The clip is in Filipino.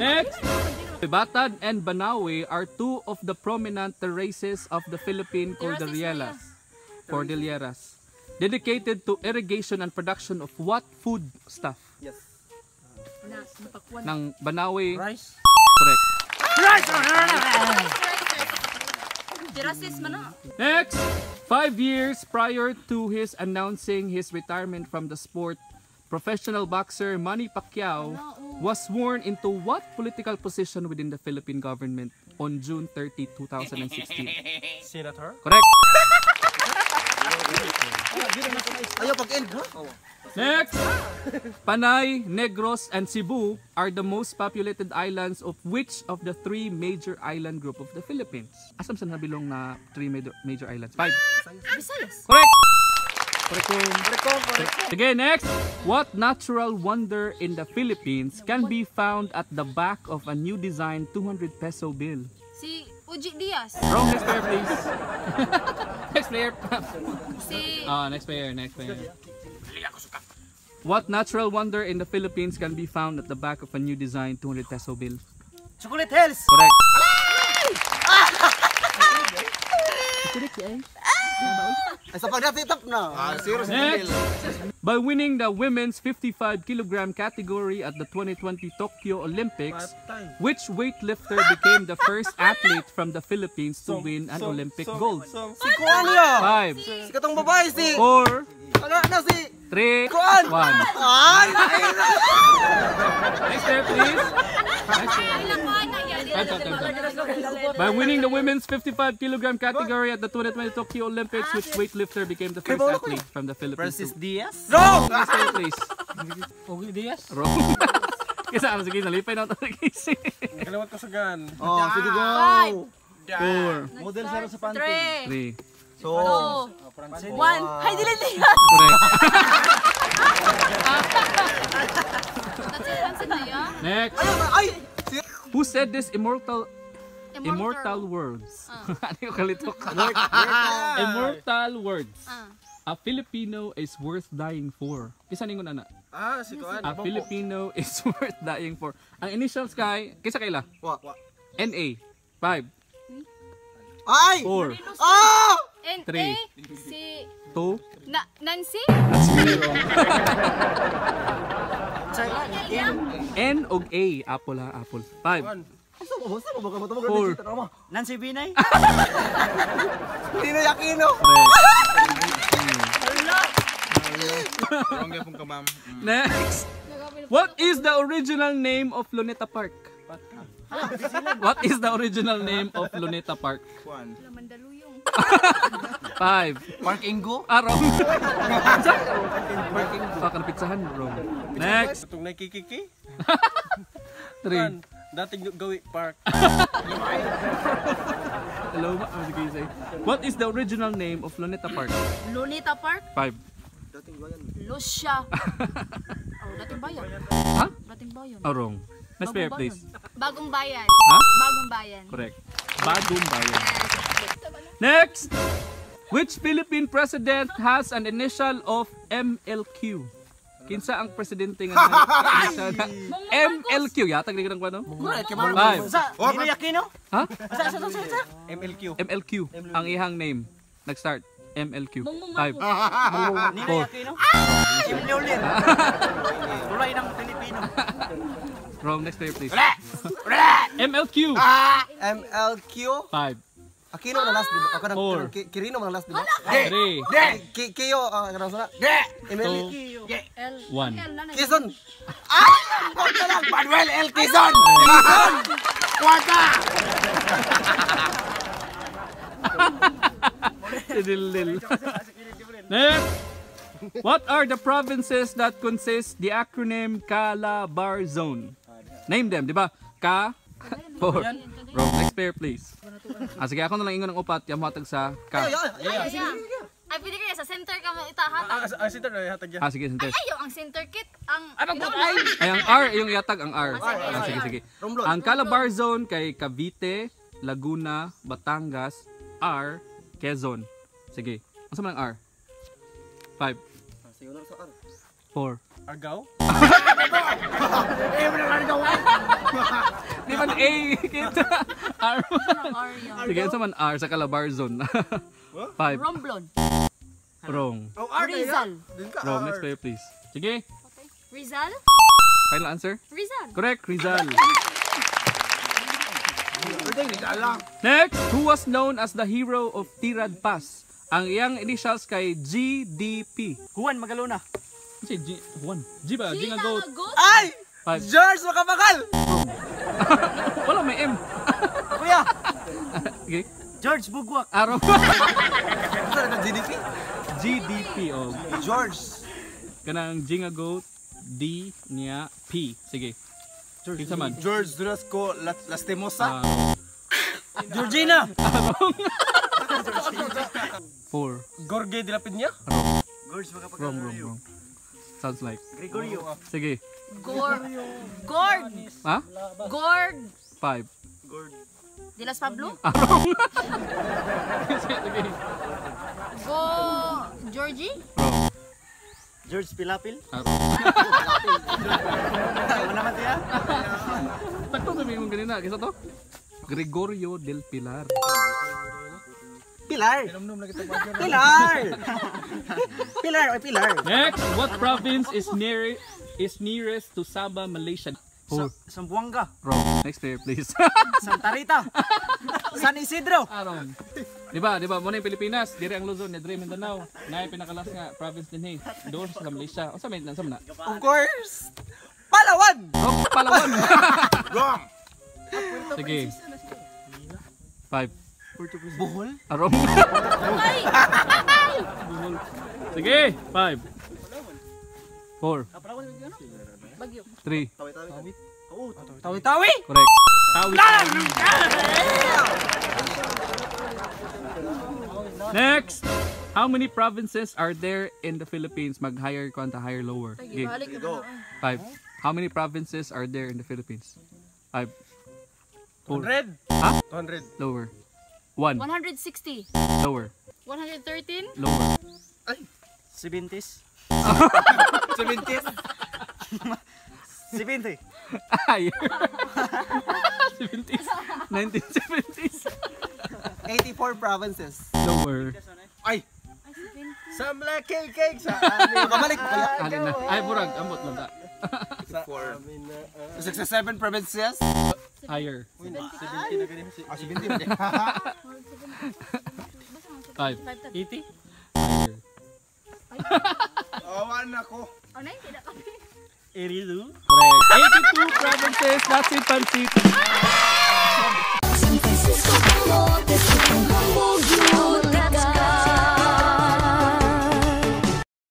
Next! Batad and Banawe are two of the prominent terraces of the Philippine Cordilleras, dedicated to irrigation and production of what food stuff? Yes. Ng Banawe. Rice. Correct. Rice! Next! 5 years prior to his announcing his retirement from the sport, professional boxer Manny Pacquiao was sworn into what political position within the Philippine government on June 30, 2016? Senator? Correct. Ayaw pag-end, ha? Next! Panay, Negros, and Cebu are the most populated islands of which of the 3 major island group of the Philippines? Asam sa nabilong na 3 major islands? 5. Visayas. Correct! Correct. Again, next! What natural wonder in the Philippines can be found at the back of a new design 200 peso bill? Si Uji Diaz. Wrong, next player please. Next player. Si... Next player. What natural wonder in the Philippines can be found at the back of a new design 200 peso bill? Chocolate Hills! Correct. Ay, sa pagdatitap na. Next! By winning the women's 55 kg category at the 2020 Tokyo Olympics, which weightlifter became the first athlete from the Philippines to win an Olympic gold? Si Kuan niya. 5, Si katong babae si. 4, Ano si? 3, 1. Kuan. Ay! Next player, please. By winning the women's 55 kg category at the 2020 Tokyo Olympics, which weightlifter became the first athlete from the Philippines? Francis Diaz? No! Next player, please. Ogie Diaz? Wrong. Kasi sige, nalipay na ito nag-isip. Nakalawat ko sa gan. Oh, sige go. 4, Model sa sa panty. 3. 2, 1. Hay, dili. Correct. That's it na yan. Next. ay! Who said this immortal words? Ano yung kalitok? Immortal words. A Filipino is worth dying for. Kisa ningon ana? Si Kuan. A Filipino is worth dying for. Ang initials kay, kisa kaila? Wa. NA. 5, Ay! 4, Ah! And 3, si... 2, Nancy? N og A. Apple ha, apple. 5, Asa mo baka matubog 4, Nancy Binay? Hindi na yakino. Next. What is the original name of Luneta Park? What is the original name of Luneta Park? Mandaluyong. 5. Mark Ingo? Wrong. Kan pizzahan, wrong. Next. Itong nakikiki? 3. Dating gawi park. Hello, sige say. What is the original name of Luneta Park? Luneta Park? 5. Lucia. Dating bayan. Ha? Dating bayan. Wrong. Next player, please. Bagong bayan. Ha? Bagong bayan. Correct. Bagong bayan. Next. Which Philippine president has an initial of MLQ? Kinsa ang presidente nga initial na MLQ? Yatag ni kanang ano? 5. Dino Yakino? Ha? MLQ. MLQ ang ihang name. Nag-start. MLQ. 5. Nino Yakino? Imleolin. Tulay ng Pilipino. Wrong. Next player, please. MLQ. MLQ? 5. Aquino na last, di ba? Ako na 4. Kirino na last, di ba? 3. Kiyo, kanang sana. Emily. 1. Kison. Kwarta lang. Manuel L. Kison. Kison. Kwarta. Idil-dil. Next. What are the provinces that consist the acronym Calabarzon? Name them, di ba? 4. Wrong. Next pair, please. Sige, ako na lang ingon ng upat. Yung matag sa K. Ay, pwede kaya sa center ka mo itahatag. Center na hatag yan. Sige, center. Ayaw, ang center kit. Ang... Ay, ang R, yung iatag ang R. Sige. Romblon. Ang Calabarzon kay Cavite, Laguna, Batangas, R, Quezon. Sige. Ano sa mga R? 5. 4. Argao? man A. Kita. R. R yun. Sige, sa man R sa Calabar Zone. 5. Romblon. Wrong. Oh, R na Rizal. Wrong. Next player, please. Sige. Rizal? Final answer? Rizal. Correct, Rizal. lang. Next, who was known as the hero of Tirad Pass? Ang iyang initials kay GDP. Juan Magalona. Kasi G, Juan. G ba? G nga goat. Ay! 5. George Makabakal! Wala, may M. Kuya, Okay. George Bugwak. Araw. Ano na GDP? GDP, oh. George. Kanang G nga goat, D niya P. Sige. Kinsa man? George Durasco Lastimosa. Georgina. 4. Gorge de la Peña. Wrong. Sounds like. Gregorio. Sige. Gord. Ha? Gord. 5. De Las Pablo? Wrong. Sige. Go. Georgie? Wrong. George Pilapil. Wrong. Ano naman tiya? Takto sabihin mo ganina. Kisa to? Gregorio del Pilar. Pilar. Pilar. Pilar o Pilar. Next, what province is nearest to Sabah, Malaysia? 4. Sambuanga. Wrong. Next player, please. Santa Rita. San Isidro. Wrong. Diba, muna yung Pilipinas, dire ang Luzon, dire Mindanao. Ngay pinakalas nga province din doon sa Malaysia. O sa may nasam na? Of course. Palawan! Wrong, Palawan. Wrong. Sige. 5. Bohol? Wrong. Ay! Buhol. Sige, 5. 4. Bagyo. 3. Tawi-tawi. Correct. Tawi. Next, how many provinces are there in the Philippines? Mag-higher konta, higher, lower. Okay. Balik ka na. 5. How many provinces are there in the Philippines? 5. 4. 100. Ha? 200. Lower. 1. 160. Lower. 113. Lower. 70s. 70. 70. Higher. 70s. 1970s. 84 provinces. Lower. Ay! Sa Malaki Cake sa Kabalik mo kaya? Alin na. Ay, burag. Amot lang ta. 67 provinces. Higher. 70 5. 80. Higher. Awan ako. Oh, na, tidak kami. Eridu. Correct. 82 provinces. That's it, Pansit.